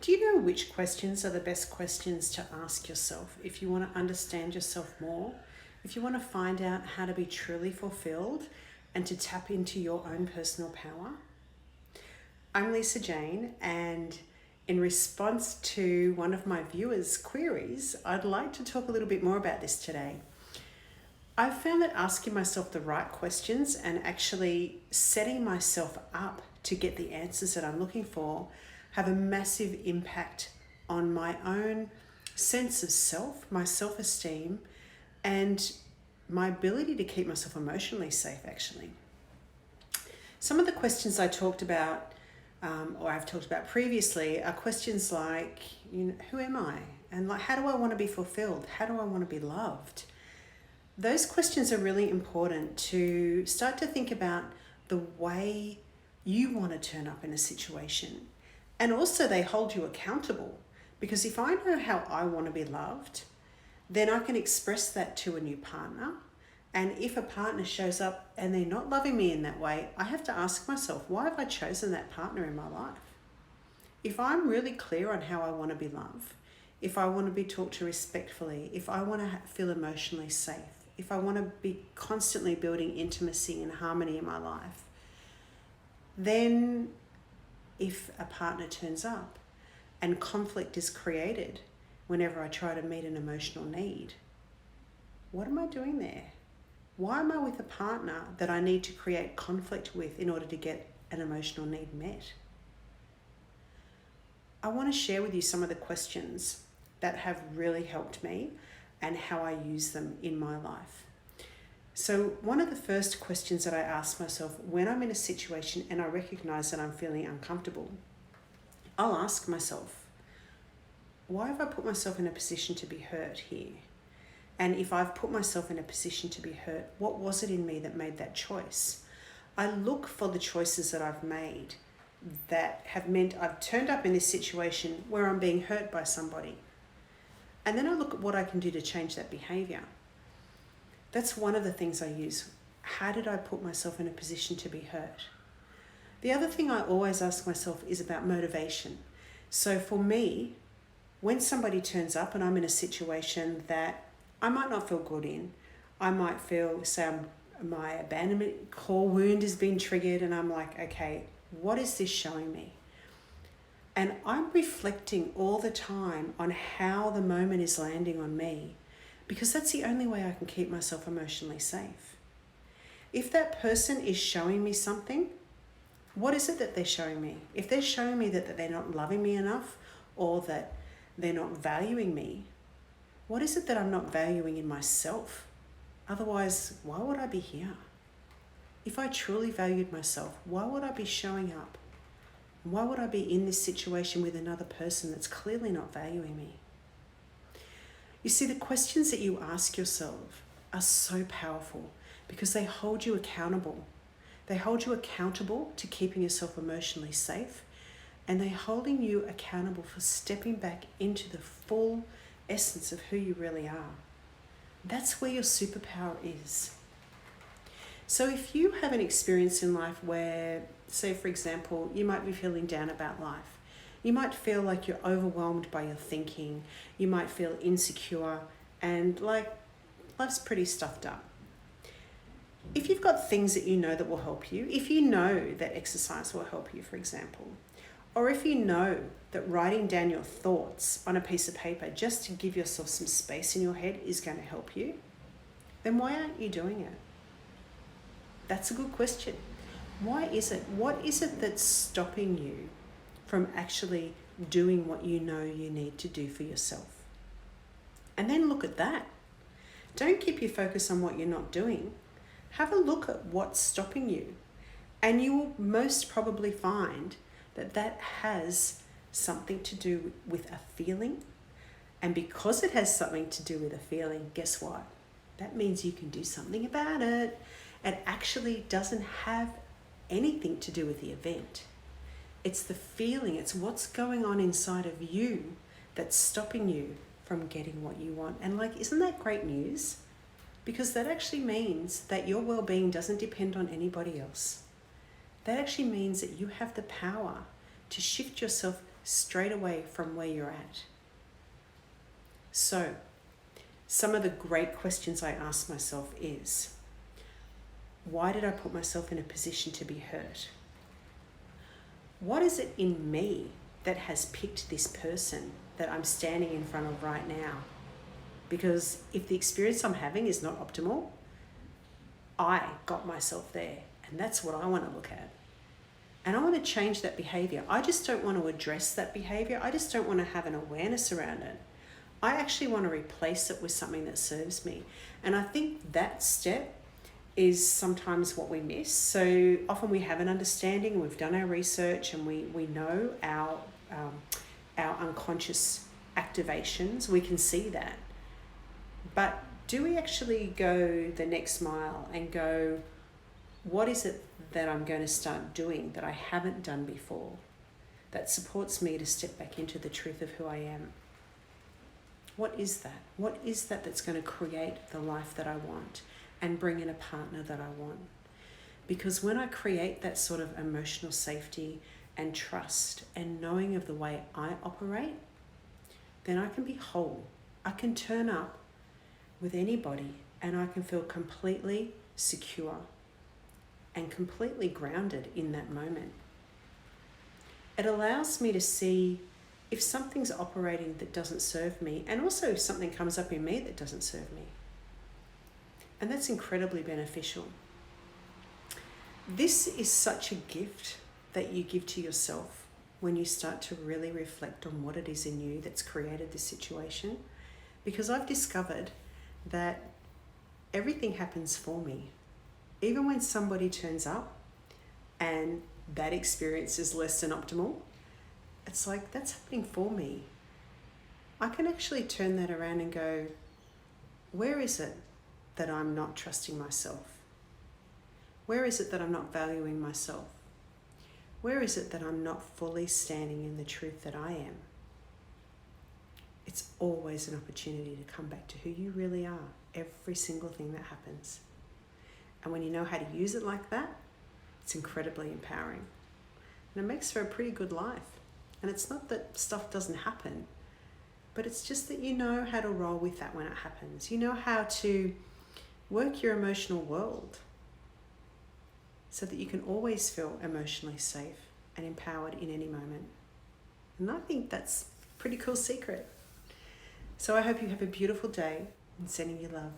Do you know which questions are the best questions to ask yourself if you want to understand yourself more, if you want to find out how to be truly fulfilled and to tap into your own personal power? I'm Jayne, and in response to one of my viewers' queries, I'd like to talk a little bit more about this today. I've found that asking myself the right questions and actually setting myself up to get the answers that I'm looking for have a massive impact on my own sense of self, my self-esteem, and my ability to keep myself emotionally safe, actually. Some of the questions I talked about, or I've talked about previously, are questions like, who am I? And like, how do I want to be fulfilled? How do I want to be loved? Those questions are really important to start to think about the way you want to turn up in a situation. And also they hold you accountable, because if I know how I want to be loved, then I can express that to a new partner. And if a partner shows up and they're not loving me in that way, I have to ask myself, why have I chosen that partner in my life? If I'm really clear on how I want to be loved, if I want to be talked to respectfully, if I want to feel emotionally safe, if I want to be constantly building intimacy and harmony in my life, then if a partner turns up and conflict is created whenever I try to meet an emotional need, what am I doing there? Why am I with a partner that I need to create conflict with in order to get an emotional need met? I want to share with you some of the questions that have really helped me and how I use them in my life. So one of the first questions that I ask myself when I'm in a situation and I recognize that I'm feeling uncomfortable, I'll ask myself, why have I put myself in a position to be hurt here? And if I've put myself in a position to be hurt, what was it in me that made that choice? I look for the choices that I've made that have meant I've turned up in this situation where I'm being hurt by somebody. And then I look at what I can do to change that behavior. That's one of the things I use. How did I put myself in a position to be hurt? The other thing I always ask myself is about motivation. So for me, when somebody turns up and I'm in a situation that I might not feel good in, I might feel, say, my abandonment core wound has been triggered, and I'm like, okay, what is this showing me? And I'm reflecting all the time on how the moment is landing on me, because that's the only way I can keep myself emotionally safe. If that person is showing me something, what is it that they're showing me? If they're showing me that they're not loving me enough, or that they're not valuing me, what is it that I'm not valuing in myself? Otherwise, why would I be here? If I truly valued myself, why would I be showing up? Why would I be in this situation with another person that's clearly not valuing me? You see, the questions that you ask yourself are so powerful because they hold you accountable. They hold you accountable to keeping yourself emotionally safe, and they're holding you accountable for stepping back into the full essence of who you really are. That's where your superpower is. So if you have an experience in life where, say for example, you might be feeling down about life, you might feel like you're overwhelmed by your thinking, you might feel insecure, and like life's pretty stuffed up. If you've got things that you know that will help you, if you know that exercise will help you, for example, or if you know that writing down your thoughts on a piece of paper just to give yourself some space in your head is going to help you, then why aren't you doing it? That's a good question. Why is it? What is it that's stopping you from actually doing what you know you need to do for yourself? And then look at that. Don't keep your focus on what you're not doing. Have a look at what's stopping you. And you will most probably find that that has something to do with a feeling. And because it has something to do with a feeling, guess what? That means you can do something about it. It actually doesn't have anything to do with the event. It's the feeling, it's what's going on inside of you that's stopping you from getting what you want. And like, isn't that great news? Because that actually means that your well-being doesn't depend on anybody else. That actually means that you have the power to shift yourself straight away from where you're at. So, some of the great questions I ask myself is, why did I put myself in a position to be hurt? What is it in me that has picked this person that I'm standing in front of right now? Because if the experience I'm having is not optimal, I got myself there, and that's what I want to look at. And I want to change that behavior. I just don't want to address that behavior. I just don't want to have an awareness around it. I actually want to replace it with something that serves me. And I think that step is sometimes what we miss. So often we have an understanding, we've done our research, and we know our unconscious activations. We can see that. But do we actually go the next mile and go, what is it that I'm going to start doing that I haven't done before that supports me to step back into the truth of who I am? What is that? What is that that's going to create the life that I want and bring in a partner that I want? Because when I create that sort of emotional safety and trust and knowing of the way I operate, then I can be whole. I can turn up with anybody and I can feel completely secure and completely grounded in that moment. It allows me to see if something's operating that doesn't serve me, and also if something comes up in me that doesn't serve me. And that's incredibly beneficial. This is such a gift that you give to yourself when you start to really reflect on what it is in you that's created this situation. Because I've discovered that everything happens for me. Even when somebody turns up and that experience is less than optimal, it's like, that's happening for me. I can actually turn that around and go, where is it that I'm not trusting myself? Where is it that I'm not valuing myself? Where is it that I'm not fully standing in the truth that I am? It's always an opportunity to come back to who you really are, every single thing that happens. And when you know how to use it like that, it's incredibly empowering. And it makes for a pretty good life. And it's not that stuff doesn't happen, but it's just that you know how to roll with that when it happens. You know how to work your emotional world so that you can always feel emotionally safe and empowered in any moment. And I think that's a pretty cool secret. So I hope you have a beautiful day, and sending you love.